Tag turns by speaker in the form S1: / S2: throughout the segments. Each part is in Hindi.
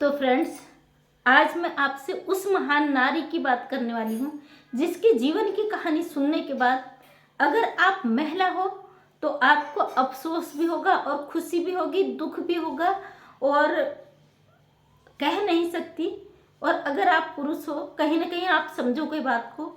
S1: तो फ्रेंड्स, आज मैं आपसे उस महान नारी की बात करने वाली हूँ जिसके जीवन की कहानी सुनने के बाद अगर आप महिला हो तो आपको अफसोस भी होगा और खुशी भी होगी, दुख भी होगा और कह नहीं सकती। और अगर आप पुरुष हो, कहीं ना कहीं आप समझोगे बात को।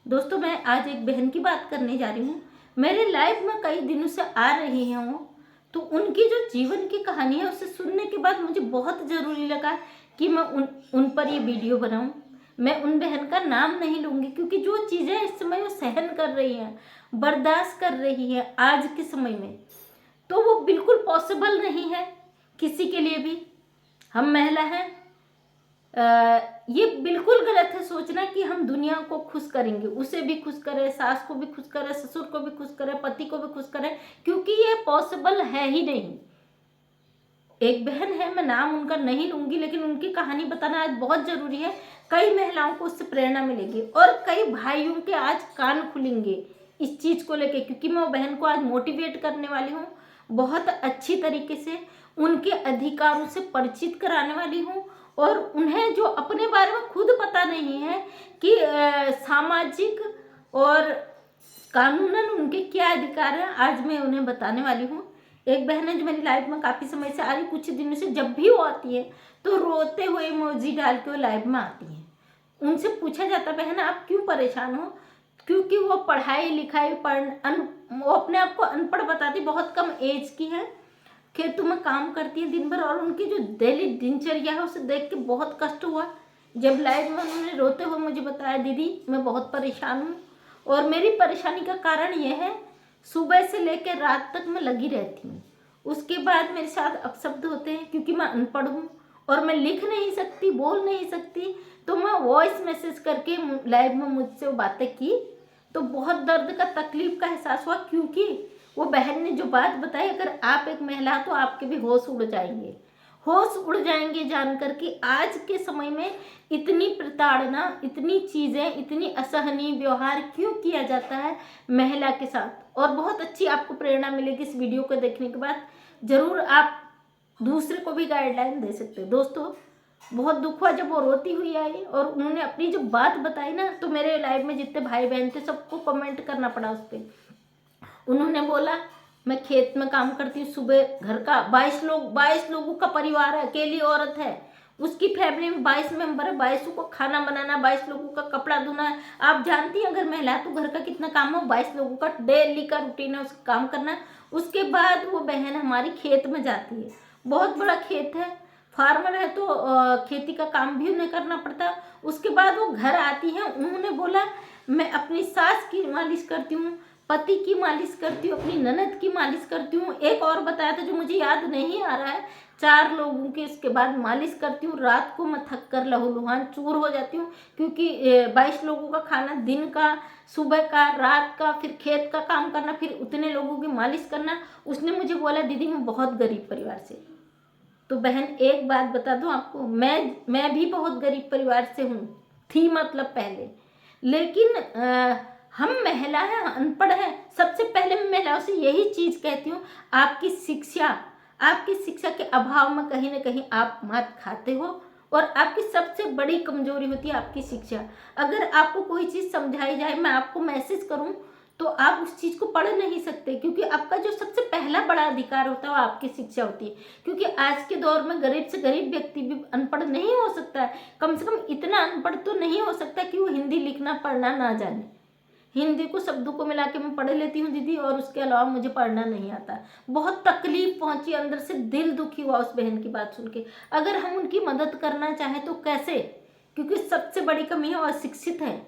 S1: दोस्तों, मैं आज एक बहन की बात करने जा रही हूँ। मेरे लाइफ में कई दिनों से आ रही हैं वो, तो उनकी जो जीवन की कहानी है उसे सुनने के बाद मुझे बहुत ज़रूरी लगा कि मैं उन पर ये वीडियो बनाऊं। मैं उन बहन का नाम नहीं लूँगी क्योंकि जो चीज़ें इस समय वो सहन कर रही हैं, बर्दाश्त कर रही हैं आज के समय में, तो वो बिल्कुल पॉसिबल नहीं है किसी के लिए भी। हम महिला हैं, ये बिल्कुल गलत है सोचना कि हम दुनिया को खुश करेंगे, उसे भी खुश करें, सास को भी खुश करें, ससुर को भी खुश करें, पति को भी खुश करें, क्योंकि ये पॉसिबल है ही नहीं। एक बहन है, मैं नाम उनका नहीं लूंगी, लेकिन उनकी कहानी बताना आज बहुत जरूरी है। कई महिलाओं को उससे प्रेरणा मिलेगी और कई भाइयों के आज कान खुलेंगे इस चीज को लेके, क्योंकि मैं वो बहन को आज मोटिवेट करने वाली हूँ, बहुत अच्छी तरीके से उनके अधिकारों से परिचित कराने वाली हूँ। और उन्हें जो अपने बारे में खुद पता नहीं है कि सामाजिक और कानूनन उनके क्या अधिकार हैं, आज मैं उन्हें बताने वाली हूँ। एक बहन है जो मेरी लाइफ में काफ़ी समय से आ रही, कुछ दिनों से जब भी वो आती है तो रोते हुए इमोजी डाल के वो लाइव में आती है। उनसे पूछा जाता, बहन आप क्यों परेशान हो? क्योंकि वो पढ़ाई लिखाई वो अपने आप को अनपढ़ बताती, बहुत कम एज की है, खेतों में काम करती है दिन भर, और उनकी जो डेली दिनचर्या है उसे देख के बहुत कष्ट हुआ। जब लाइव में उन्होंने रोते हुए मुझे बताया, दीदी मैं बहुत परेशान हूँ और मेरी परेशानी का कारण यह है, सुबह से लेकर रात तक मैं लगी रहती हूँ, उसके बाद मेरे साथ अपशब्द होते हैं क्योंकि मैं अनपढ़ हूँ और मैं लिख नहीं सकती, बोल नहीं सकती, तो मैं वॉइस मैसेज करके लाइव में मुझसे वो बातें की, तो बहुत दर्द का, तकलीफ का एहसास हुआ। क्योंकि वो बहन ने जो बात बताई, अगर आप एक महिला तो आपके भी होश उड़ जाएंगे, होश उड़ जाएंगे जानकर कि आज के समय में इतनी प्रताड़ना, इतनी चीज़ें, इतनी असहनीय व्यवहार क्यों किया जाता है महिला के साथ। और बहुत अच्छी आपको प्रेरणा मिलेगी इस वीडियो को देखने के बाद। ज़रूर आप दूसरे को भी गाइडलाइन दे सकते हैं। दोस्तों, बहुत दुख हुआ जब वो रोती हुई आई और उन्होंने अपनी जो बात बताई ना, तो मेरे लाइफ में जितने भाई बहन थे सबको कमेंट करना पड़ा उस पर। उन्होंने बोला, मैं खेत में काम करती हूँ, सुबह घर का 22 लोगों का परिवार है, अकेली औरत है, उसकी फैमिली में 22 मेंबर है, 22 को खाना बनाना, 22 लोगों का कपड़ा धोना है। आप जानती हैं अगर महिला तो घर का कितना काम हो, 22 लोगों का डेली का रूटीन है, उसका काम करना। उसके बाद वो बहन हमारी खेत में जाती है, बहुत बड़ा खेत है, फार्मर है, तो खेती का काम भी उन्हें करना पड़ता है। उसके बाद वो घर आती हैं, उन्होंने बोला मैं अपनी सास की मालिश करती हूँ, पति की मालिश करती हूँ, अपनी ननद की मालिश करती हूँ, एक और बताया था जो मुझे याद नहीं आ रहा है, 4 लोगों के इसके बाद मालिश करती हूँ। रात को मैं थक कर लहूलुहान चूर हो जाती हूँ, क्योंकि 22 लोगों का खाना, दिन का, सुबह का, रात का, फिर खेत का काम करना, फिर उतने लोगों की मालिश करना। उसने मुझे बोला, दीदी मैं बहुत गरीब परिवार से। तो बहन एक बात बता दूं आपको, मैं भी बहुत गरीब परिवार से हूँ, थी मतलब पहले, लेकिन हम महिला हैं, अनपढ़ हैं। सबसे पहले मैं महिलाओं से यही चीज कहती हूँ, आपकी शिक्षा के अभाव में कहीं ना कहीं आप मात खाते हो, और आपकी सबसे बड़ी कमजोरी होती है आपकी शिक्षा। अगर आपको कोई चीज समझाई जाए, मैं आपको मैसेज करूं, तो आप उस चीज को पढ़ नहीं सकते, क्योंकि आपका जो सबसे पहला बड़ा अधिकार होता है वो आपकी शिक्षा होती है। क्योंकि आज के दौर में गरीब से गरीब व्यक्ति भी अनपढ़ नहीं हो सकता है, कम से कम इतना अनपढ़ तो नहीं हो सकता कि वो हिंदी लिखना पढ़ना ना जाने। हिंदी को शब्दों को मिला के मैं पढ़ लेती हूँ दीदी, और उसके अलावा मुझे पढ़ना नहीं आता। बहुत तकलीफ पहुंची, अंदर से दिल दुखी हुआ उस बहन की बात सुन के। अगर हम उनकी मदद करना चाहें तो कैसे? क्योंकि सबसे बड़ी कमी है अशिक्षित है,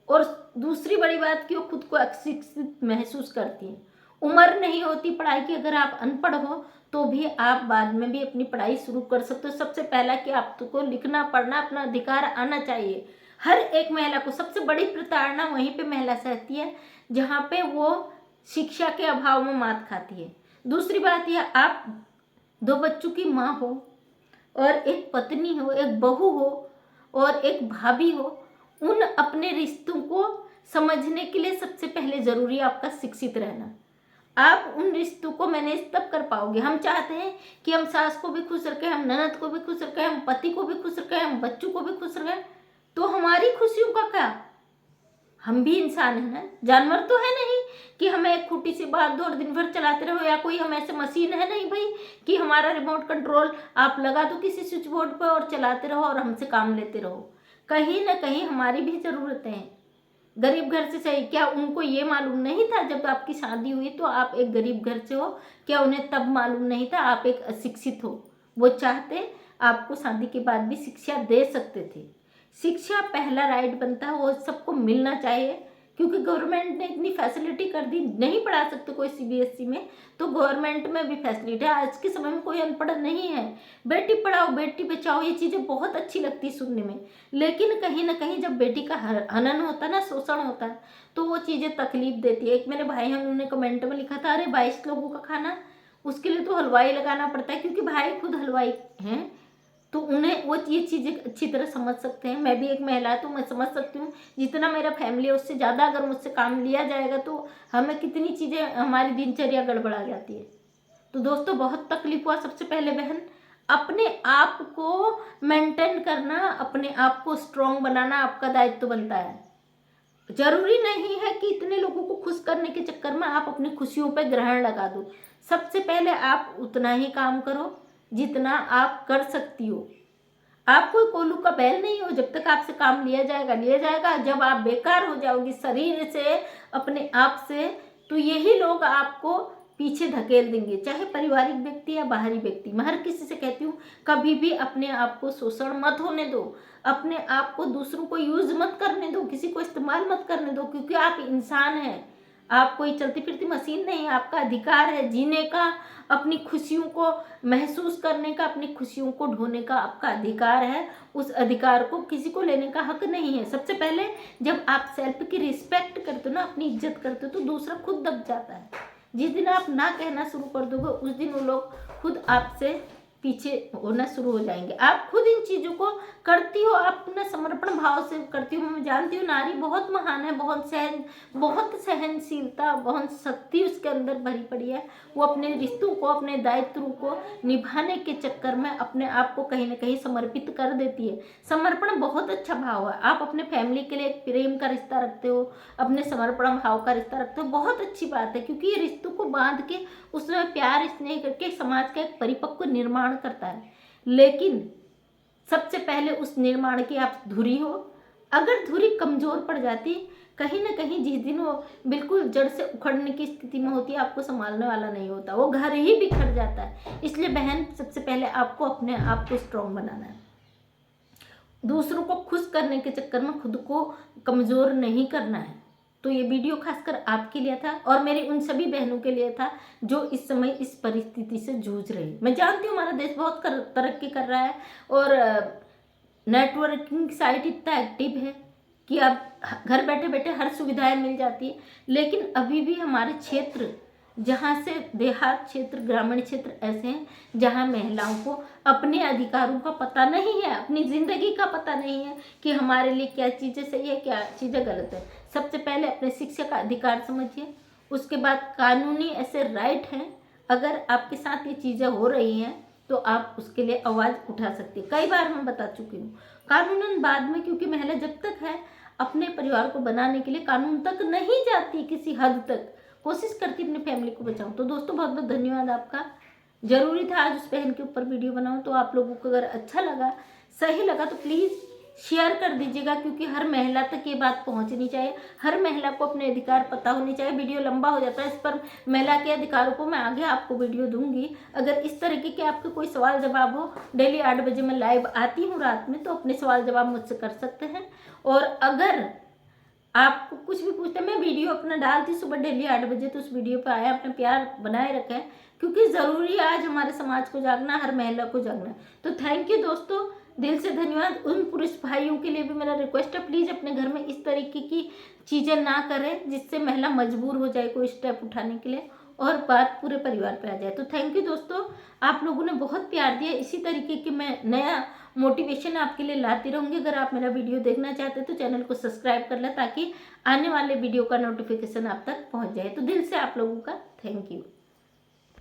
S1: और दूसरी बड़ी बात कि वो खुद को अशिक्षित महसूस करती है। उम्र नहीं होती पढ़ाई की, अगर आप अनपढ़ हो तो भी आप बाद में भी अपनी पढ़ाई शुरू कर सकते हो। सबसे पहला कि आपको लिखना पढ़ना, अपना अधिकार आना चाहिए हर एक महिला को। सबसे बड़ी प्रताड़ना वहीं पे महिला सहती है जहाँ पे वो शिक्षा के अभाव में मात खाती है। दूसरी बात यह, आप 2 बच्चों की माँ हो और एक पत्नी हो, एक बहू हो और एक भाभी हो, उन अपने रिश्तों को समझने के लिए सबसे पहले जरूरी है आपका शिक्षित रहना। आप उन रिश्तों को मैनेज तब कर पाओगे। हम चाहते हैं कि हम सास को भी खुश रखें, हम ननद को भी खुश रखें, हम पति को भी खुश रखें, हम बच्चों को भी खुश रखें, तो हमारी खुशियों का क्या? हम भी इंसान है ना, जानवर तो है नहीं कि हमें एक खूटी से बात दो और दिन भर चलाते रहो, या कोई हम ऐसे मशीन है नहीं भाई कि हमारा रिमोट कंट्रोल आप लगा दो किसी स्विच बोर्ड पर और चलाते रहो और हमसे काम लेते रहो। कहीं ना कहीं हमारी भी ज़रूरतें हैं। गरीब घर से सही, क्या उनको ये मालूम नहीं था जब आपकी शादी हुई तो आप एक गरीब घर से हो? क्या उन्हें तब मालूम नहीं था आप एक अशिक्षित हो? वो चाहते आपको शादी के बाद भी शिक्षा दे सकते थे। शिक्षा पहला राइट बनता है, वो सबको मिलना चाहिए, क्योंकि गवर्नमेंट ने इतनी फैसिलिटी कर दी। नहीं पढ़ा सकते कोई सीबीएसई में, तो गवर्नमेंट में भी फैसिलिटी है। आज के समय में कोई अनपढ़ नहीं है। बेटी पढ़ाओ बेटी बचाओ, ये चीज़ें बहुत अच्छी लगती है सुनने में, लेकिन कहीं ना कहीं जब बेटी का हनन होता है ना, शोषण होता है, तो वो चीज़ें तकलीफ देती है। एक मेरे भाई हैं, उन्होंने कमेंट में लिखा था, अरे 22 लोगों का खाना, उसके लिए तो हलवाई लगाना पड़ता है, क्योंकि भाई खुद हलवाई हैं, तो उन्हें वो ये चीज़ें अच्छी तरह समझ सकते हैं। मैं भी एक महिला है तो मैं समझ सकती हूँ, जितना मेरा फैमिली है उससे ज़्यादा अगर मुझसे काम लिया जाएगा तो हमें कितनी चीज़ें, हमारी दिनचर्या गड़बड़ा जाती है। तो दोस्तों बहुत तकलीफ हुआ। सबसे पहले बहन, अपने आप को मेंटेन करना, अपने आप को स्ट्रॉन्ग बनाना आपका दायित्व बनता है। जरूरी नहीं है कि इतने लोगों को खुश करने के चक्कर में आप अपनी खुशियों पे ग्रहण लगा दो। सबसे पहले आप उतना ही काम करो जितना आप कर सकती हो। आप कोई कोल्हू का बैल नहीं हो, जब तक आपसे काम लिया जाएगा। जब आप बेकार हो जाओगी शरीर से, अपने आप से, तो यही लोग आपको पीछे धकेल देंगे, चाहे पारिवारिक व्यक्ति या बाहरी व्यक्ति। मैं हर किसी से कहती हूँ, कभी भी अपने आप को शोषण मत होने दो, अपने आप को दूसरों को यूज मत करने दो, किसी को इस्तेमाल मत करने दो, क्योंकि आप इंसान हैं। आप कोई चलती फिरती मशीन नहीं, आपका अधिकार है जीने का, अपनी खुशियों को महसूस करने का, अपनी खुशियों को ढोने का आपका अधिकार है। उस अधिकार को किसी को लेने का हक नहीं है। सबसे पहले जब आप सेल्फ की रिस्पेक्ट करते हो ना, अपनी इज्जत करते हो, तो दूसरा खुद दब जाता है। जिस दिन आप ना कहना शुरू कर दोगे, उस दिन वो लोग खुद आपसे पीछे होना शुरू हो जाएंगे। आप खुद इन चीज़ों को करती हो, आप अपना समर्पण भाव से करती हो। मैं जानती हूँ नारी बहुत महान है, बहुत सहनशीलता, बहुत शक्ति उसके अंदर भरी पड़ी है। वो अपने रिश्तों को, अपने दायित्वों को निभाने के चक्कर में अपने आप को कहीं ना कहीं समर्पित कर देती है। समर्पण बहुत अच्छा भाव है। आप अपने फैमिली के लिए एक प्रेम का रिश्ता रखते हो, अपने समर्पण भाव का रिश्ता रखते हो, बहुत अच्छी बात है, क्योंकि ये रिश्तों को बांध के उसमें प्यार स्नेह करके समाज का एक परिपक्व निर्माण करता है। लेकिन सबसे पहले उस निर्माण की आप धुरी हो। अगर धुरी कमजोर पड़ जाती, कहीं ना कहीं जिस दिन वो बिल्कुल जड़ से उखड़ने की स्थिति में होती है, आपको संभालने वाला नहीं होता, वो घर ही बिखर जाता है। इसलिए बहन, सबसे पहले आपको अपने आप को स्ट्रॉन्ग बनाना है। दूसरों को खुश करने के चक्कर में खुद को कमजोर नहीं करना है। तो ये वीडियो खासकर आपके लिए था और मेरी उन सभी बहनों के लिए था जो इस समय इस परिस्थिति से जूझ रही। मैं जानती हूँ हमारा देश बहुत तरक्की कर रहा है और नेटवर्किंग साइट इतना एक्टिव है कि अब घर बैठे बैठे हर सुविधाएं मिल जाती है, लेकिन अभी भी हमारे क्षेत्र, जहाँ से देहात क्षेत्र, ग्रामीण क्षेत्र ऐसे हैं जहाँ महिलाओं को अपने अधिकारों का पता नहीं है, अपनी ज़िंदगी का पता नहीं है कि हमारे लिए क्या चीज़ें सही है, क्या चीज़ें गलत है। सबसे पहले अपने शिक्षा का अधिकार समझिए, उसके बाद कानूनी ऐसे राइट हैं। अगर आपके साथ ये चीज़ें हो रही हैं तो आप उसके लिए आवाज़ उठा सकती है। कई बार मैं बता चुकी हूँ, कानूनन बाद में, क्योंकि महिला जब तक है अपने परिवार को बनाने के लिए कानून तक नहीं जाती, किसी हद तक कोशिश करती अपनी फैमिली को बचाऊं। तो दोस्तों बहुत बहुत धन्यवाद आपका। जरूरी था आज उस बहन के ऊपर वीडियो बनाऊं। तो आप लोगों को अगर अच्छा लगा, सही लगा, तो प्लीज़ शेयर कर दीजिएगा, क्योंकि हर महिला तक ये बात पहुंचनी चाहिए। हर महिला को अपने अधिकार पता होने चाहिए। वीडियो लंबा हो जाता है, इस पर महिला के अधिकारों को मैं आगे आपको वीडियो दूंगी। अगर इस तरीके के आपके कोई सवाल जवाब हो, डेली 8 बजे मैं लाइव आती हूँ रात में, तो अपने सवाल जवाब मुझसे कर सकते हैं। और अगर आपको कुछ भी पूछते, मैं वीडियो अपना डालती सुबह डेली 8 बजे, तो उस वीडियो पे आया, अपना प्यार बनाए रखें, क्योंकि ज़रूरी है आज हमारे समाज को जागना, हर महिला को जागना। तो थैंक यू दोस्तों, दिल से धन्यवाद। उन पुरुष भाइयों के लिए भी मेरा रिक्वेस्ट है, प्लीज़ अपने घर में इस तरीके की चीज़ें ना करें जिससे महिला मजबूर हो जाए कोई स्टेप उठाने के लिए। और बात पूरे परिवार पे आ जाए। तो थैंक यू दोस्तों, आप लोगों ने बहुत प्यार दिया। इसी तरीके की मैं नया मोटिवेशन आपके लिए लाती रहूँगी। अगर आप मेरा वीडियो देखना चाहते हैं तो चैनल को सब्सक्राइब कर लें ताकि आने वाले वीडियो का नोटिफिकेशन आप तक पहुँच जाए। तो दिल से आप लोगों का थैंक यू।